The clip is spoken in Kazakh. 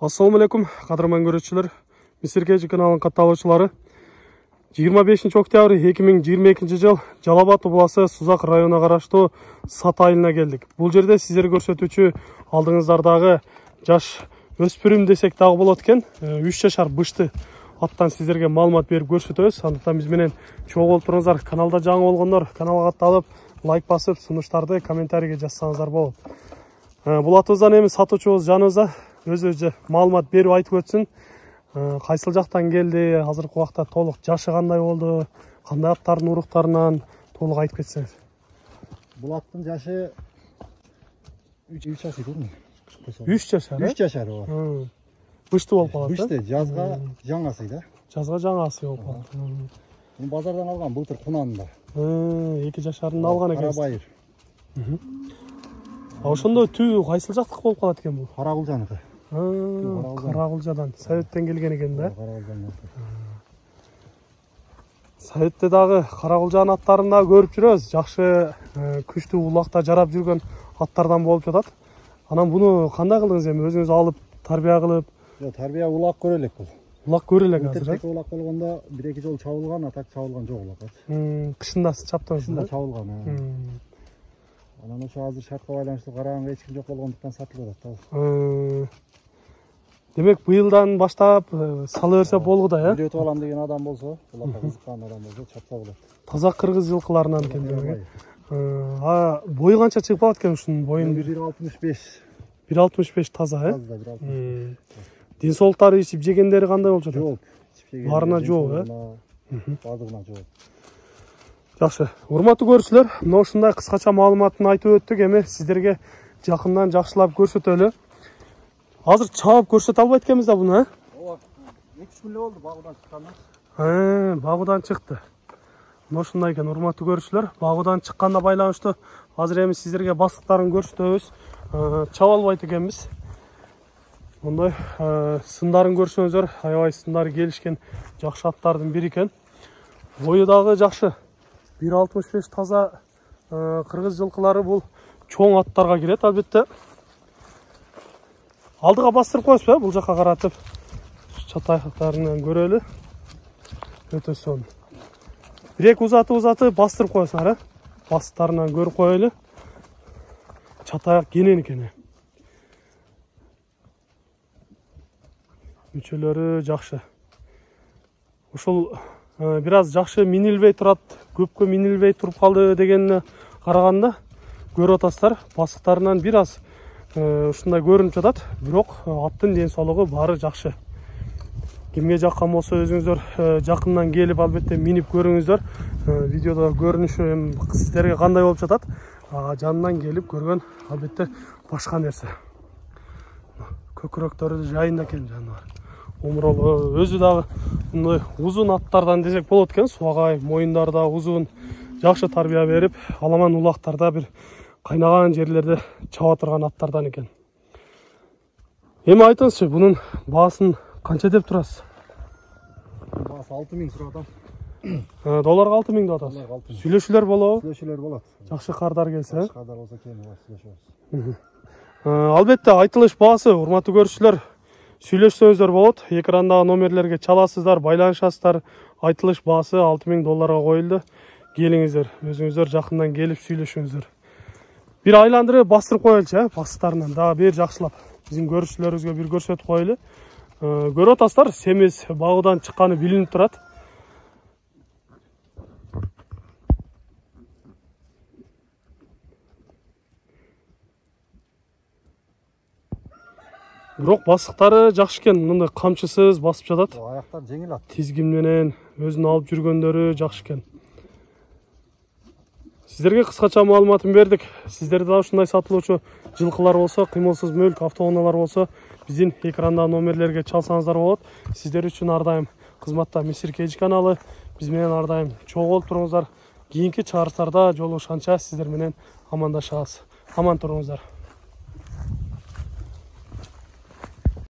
Assalamu alaikum, qadırman görüşçüler. Misirkeci kanalının kattalıçıları. 25 oktyabr 2022 жыл Жалабат обласы Сузак районuna қарашты Сат айылына келдік. Бұл жерде сіздер көрсетуші алдыңыздардағы жаш өспірім десек дағы болады екен. 3 жашар бышты аттан сіздерге маалымат беріп көрсетеміз. Сондықтан бізменен чоң болып тұрыңыздар. Каналда жаңы болғандар каналға атталып, лайк басып, сунуштарды комментарийге жазсаңыздар болады. Бұл атымыздан еміз сатушыбыз жанымызда өзі маалымат беріп айтып өтсін. Қайсыл жақтан келді, қазіргі уақытта толық жашы қандай болды, қандай аттардың урықтарынан толық айтып кетсеңіз. Бұл аттың жашы 3 жашы көрмей. 3 жашар, 3 жашар о. Бышты болып қалады. Бышты, жазға жаңасы да. Жазға жаңасы болып қалады. Бұл базардан алған, былтыр құнанында. 2 жашарын алған екен. Қарабайыр. Ошондо түү қайсыл жақтық болып қалады екен бұл? Қарақұлжаныкі. Қарақұлжадан, Советтен келген екен да? Қарақұлжадан. Советте дағы Қарақұлжан аттарында көріп жүрөз. Жақшы күшті улақта жарап жүрген аттардан болып жатады. Анан бұны қандай қылдыңыз эми? Өзіңіз алып, тарбия қылып? Тарбия улақ көрелек бұл. Улақ көрелек азыр. Интертек улақ болғанда 1-2 жол чабылған, атак чабылған жоқ улақ. Қышында чаптыңыз? Қышында чабылған. Анан ошо азыр шартқа байланыштуу караганга эч ким жок болгондуктан сатылып атат. Демек быйылдан баштап сала берсе болду да, Үйрөтүп алам деген адам болсо, улакка кызыккан адам болсо чапса болот. Таза кыргыз жылкыларынан экен демек. Бою канча чыгып калат экен ушунун боюн? 1.65. 1.65 таза, Таза 1.65. Ден соолуктары, ичип жегендери кандай болуп жатат? Жок. Баарына жок, Баардыгына жок. Жакшы. Урматтуу көрүүчүлөр, мына ушундай кыскача маалыматын айтып өттүк. Эми сиздерге жакындан жакшылап көрсөтөлү. Азыр чабып көрсөтө албайт экенбиз да буну, Ооба. 2 күн эле болду багудан чыккандан. Багудан чыкты. Мына ушундай экен, урматтуу көрүүчүлөр. Багудан чыкканда байланыштуу азыр эми сиздерге бастыктарын көрсөтөбүз. Чаба албайт экенбиз. Мындай сындарын көрсөңүздөр, аябай сындары келишкен жакшы аттардын бири экен. Бою дагы жакшы. 1.65 таза кыргыз жылкылары бул чоң аттарга кирет албетте. Алдыға бастырып коесузбу, бул жакка каратып. Чатайкактарынан көрөлү. Өтө сонун. 1-2 узаты бастырып коесуңар, Бастыктарынан көрүп коелу. Чатаяк кенен экен. Мүчөлөрү жакшы. Ушул бир аз жакшы минилбей турат, көпкө минилбей туруп калды дегенине караганда көрүп атасыздар, бастыктарынан бир аз ушундай көрүнүп жатат, бирок аттын ден соолугу баары жакшы. Кимге жаккан болсо өзүңүздөр жакындан келип албетте минип көрүңүздөр. Видеодо көрүнүшү сиздерге кандай болуп жатат? Жанынан келип көргөн албетте башка нерсе. Көкүрөктөрү жайында экен жаныбар. Умурол өзү дагы мындай узун аттардан десек болот экен. Суагай, моюндары да узун, жакшы тарбия берип, аламан улактарда бир кайнаган жерлерде чаба турган аттардан экен. Эми айтыңызчы, бунун баасын канча деп турасыз? Баасы 6000 сурап атам. Долларга 6000 деп атасыз. Сүйлөшүүлөр болобу? Сүйлөшүүлөр болот. Жакшы кардар келсе, Кардар болсо кем сүйлөшөбүз. Албетте айтылыш баасы, урматтуу көрүүчүлөр, сүйлөшсөңүздөр болот. Экрандагы номерлерге чаласыздар, байланышасыздар. Айтылыш баасы 6000 долларга коюлду. Келиңиздер, өзүңүздөр жакындан келип сүйлөшүңүздөр. Бир айландырып бастырып коелучу, бастыктарынан дагы бир жакшылап биздин көрүүчүлөрүбүзгө бир көрсөтүп коелу. Көрүп атасыздар, семиз багудан чыкканы билинип турат. Бирок бастыктары жакшы экен, мындай камчысыз басып жатат. Аяктар жеңил ат. Тизгин менен өзүн алып жүргөндөрү жакшы экен. Сиздерге кыскача маалыматын бердик. Сиздерде да ушундай сатылуучу жылкылар болсо, кыймылсыз мүлк, автоунаалар болсо, биздин экрандагы номерлерге чалсаңыздар болот. Сиздер үчүн ар дайым кызматта Misirkeci каналы. Биз менен ар дайым чогуу болуп туруңуздар. Кийинки чыгарыштарда жолугушканча сиздер менен амандашабыз. Аман туруңуздар.